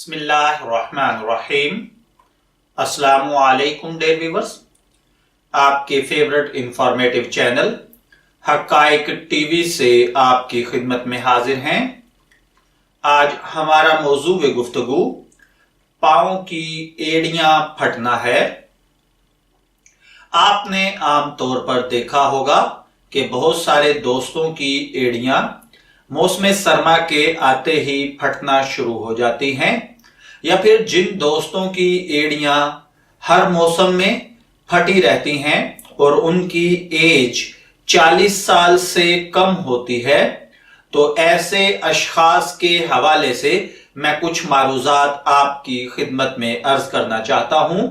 बिस्मिल्लाहिर्रहमानिर्रहीम। अस्सलामु अलैकुम डियर व्यूअर्स, आपके फेवरेट इंफॉर्मेटिव चैनल हकाइक टीवी से आपकी खिदमत में हाजिर हैं। आज हमारा मौजूद गुफ्तगू पाँव की एड़ियां फटना है। आपने आमतौर पर देखा होगा कि बहुत सारे दोस्तों की एड़ियां मौसम सरमा के आते ही फटना शुरू हो जाती हैं, या फिर जिन दोस्तों की एड़ियां हर मौसम में फटी रहती हैं और उनकी एज 40 साल से कम होती है, तो ऐसे अशखास के हवाले से मैं कुछ मारूजात आपकी खिदमत में अर्ज करना चाहता हूं।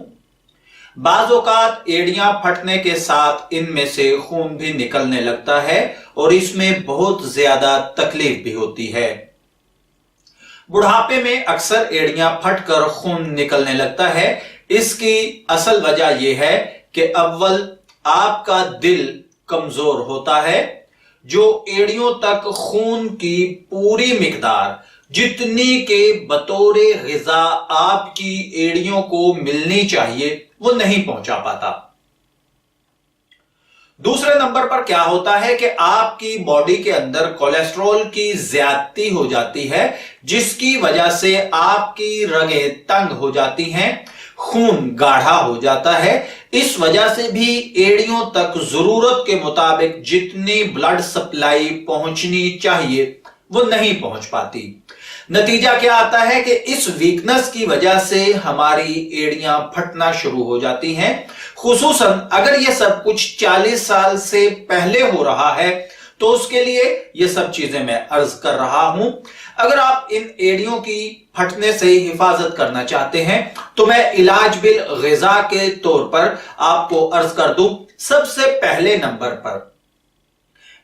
बाज़ औक़ात एड़ियां फटने के साथ इनमें से खून भी निकलने लगता है और इसमें बहुत ज्यादा तकलीफ भी होती है। बुढ़ापे में अक्सर एड़ियां फटकर खून निकलने लगता है। इसकी असल वजह यह है कि अव्वल आपका दिल कमजोर होता है। जो एड़ियों तक खून की पूरी मिकदार जितनी के बतौरे ग़िज़ा आपकी एड़ियों को मिलनी चाहिए वो नहीं पहुंचा पाता। दूसरे नंबर पर क्या होता है कि आपकी बॉडी के अंदर कोलेस्ट्रॉल की ज्यादती हो जाती है, जिसकी वजह से आपकी रगें तंग हो जाती हैं, खून गाढ़ा हो जाता है। इस वजह से भी एड़ियों तक जरूरत के मुताबिक जितनी ब्लड सप्लाई पहुंचनी चाहिए वो नहीं पहुंच पाती। नतीजा क्या आता है कि इस वीकनेस की वजह से हमारी एड़ियां फटना शुरू हो जाती हैं। खुसूसन अगर यह सब कुछ 40 साल से पहले हो रहा है तो उसके लिए यह सब चीजें मैं अर्ज कर रहा हूं। अगर आप इन एड़ियों की फटने से हिफाजत करना चाहते हैं तो मैं इलाज बिल ग़िज़ा के तौर पर आपको अर्ज कर दूं। सबसे पहले नंबर पर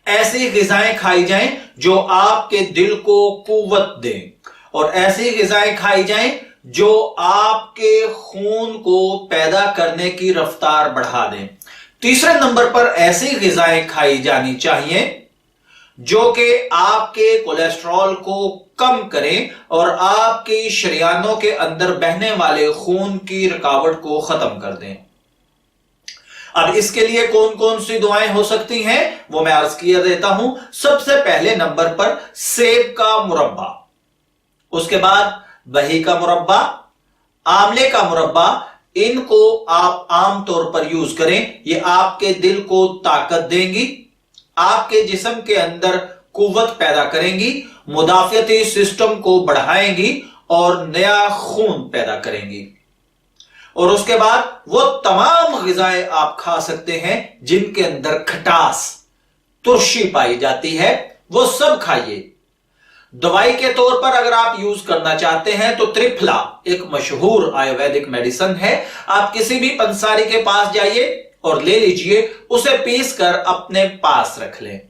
ऐसी ग़िज़ाएं खाई जाएं जो आपके दिल को कुव्वत दें, और ऐसी ग़िज़ाएं खाई जाएं जो आपके खून को पैदा करने की रफ्तार बढ़ा दें। तीसरे नंबर पर ऐसी ग़िज़ाएं खाई जानी चाहिए जो कि आपके कोलेस्ट्रॉल को कम करें और आपकी शरियानों के अंदर बहने वाले खून की रुकावट को खत्म कर दें। अब इसके लिए कौन कौन सी दुआएं हो सकती हैं वो मैं अर्ज किया देता हूं। सबसे पहले नंबर पर सेब का मुरब्बा, उसके बाद दही का मुरब्बा, आंवले का मुरब्बा, इनको आप आमतौर पर यूज करें। ये आपके दिल को ताकत देंगी, आपके जिस्म के अंदर कुव्वत पैदा करेंगी, मुदाफियती सिस्टम को बढ़ाएंगी और नया खून पैदा करेंगी। और उसके बाद वो तमाम ग़िज़ाएं आप खा सकते हैं जिनके अंदर खटास, तुर्शी पाई जाती है, वो सब खाइए। दवाई के तौर पर अगर आप यूज करना चाहते हैं तो त्रिफला एक मशहूर आयुर्वेदिक मेडिसिन है। आप किसी भी पंसारी के पास जाइए और ले लीजिए, उसे पीस कर अपने पास रख लें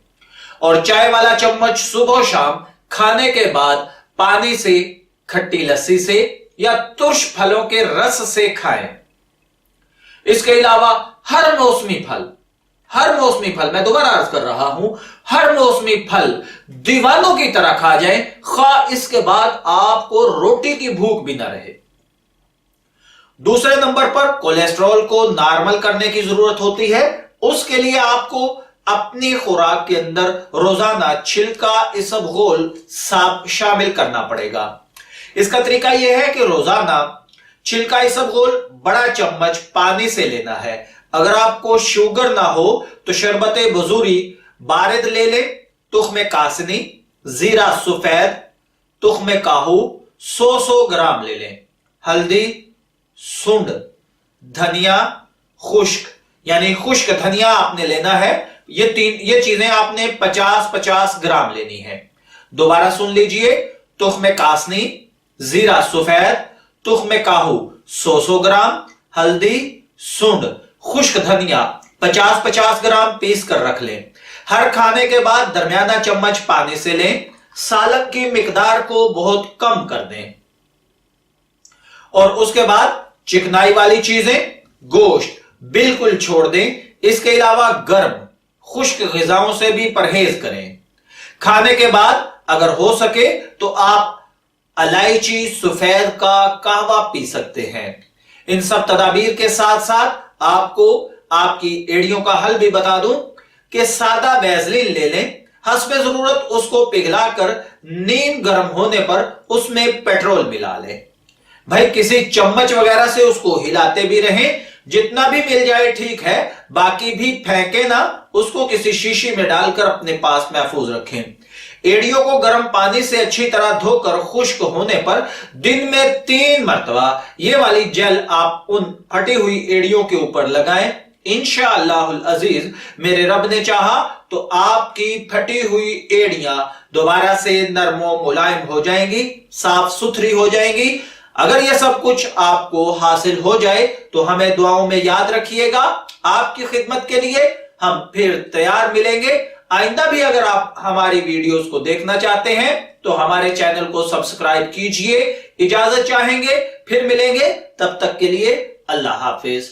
और चाय वाला चम्मच सुबह शाम खाने के बाद पानी से, खट्टी लस्सी से या तुर्श फलों के रस से खाएं। इसके अलावा हर मौसमी फल, मैं दोबारा अर्ज कर रहा हूं, हर मौसमी फल दीवानों की तरह खा जाएं, खा इसके बाद आपको रोटी की भूख भी ना रहे। दूसरे नंबर पर कोलेस्ट्रॉल को नॉर्मल करने की जरूरत होती है। उसके लिए आपको अपनी खुराक के अंदर रोजाना छिलका इसबगोल शामिल करना पड़ेगा। इसका तरीका यह है कि रोजाना छिलका इसबगोल बड़ा चम्मच पानी से लेना है। अगर आपको शुगर ना हो तो शरबत बजूरी बारिद ले ले, तुख्म कासनी, जीरा सफेद, तुख्म काहू 100 ग्राम ले लें, हल्दी, सुंड, धनिया खुश्क, यानी खुश्क धनिया आपने लेना है। ये चीजें आपने 50-50 ग्राम लेनी है। दोबारा सुन लीजिए, तुख्म कासनी, जीरा सफेद, तुख्म काहू 100 ग्राम, हल्दी, सुंड, खुश्क धनिया 50-50 ग्राम पीस कर रख लें। हर खाने के बाद दरमियाना चम्मच पानी से लें। सालन की मिकदार को बहुत कम कर दें और उसके बाद चिकनाई वाली चीजें, गोश्त बिल्कुल छोड़ दें। इसके अलावा गर्म खुश्क ग़िज़ाओं से भी परहेज करें। खाने के बाद अगर हो सके तो आप इलायची, सफेद का कहवा पी सकते हैं। इन सब तदाबीर के साथ साथ आपको आपकी एड़ियों का हल भी बता दूं कि सादा वैसलीन ले लें, हस्बे जरूरत उसको पिघलाकर नीम गर्म होने पर उसमें पेट्रोल मिला लें। भाई किसी चम्मच वगैरह से उसको हिलाते भी रहें, जितना भी मिल जाए ठीक है, बाकी भी फेंके ना, उसको किसी शीशी में डालकर अपने पास महफूज रखें। एड़ियों को गर्म पानी से अच्छी तरह धोकर खुश्क होने पर दिन में 3 मरतबा ये वाली जेल आप उन फटी हुई एड़ियों के ऊपर लगाएं। इंशाअल्लाहुल अजीज मेरे रब ने चाहा तो आपकी फटी हुई एड़ियां दोबारा से नरमो मुलायम हो जाएंगी, साफ सुथरी हो जाएंगी। अगर यह सब कुछ आपको हासिल हो जाए तो हमें दुआओं में याद रखिएगा। आपकी खिदमत के लिए हम फिर तैयार मिलेंगे। आइंदा भी अगर आप हमारी वीडियोस को देखना चाहते हैं तो हमारे चैनल को सब्सक्राइब कीजिए। इजाजत चाहेंगे, फिर मिलेंगे, तब तक के लिए अल्लाह हाफिज।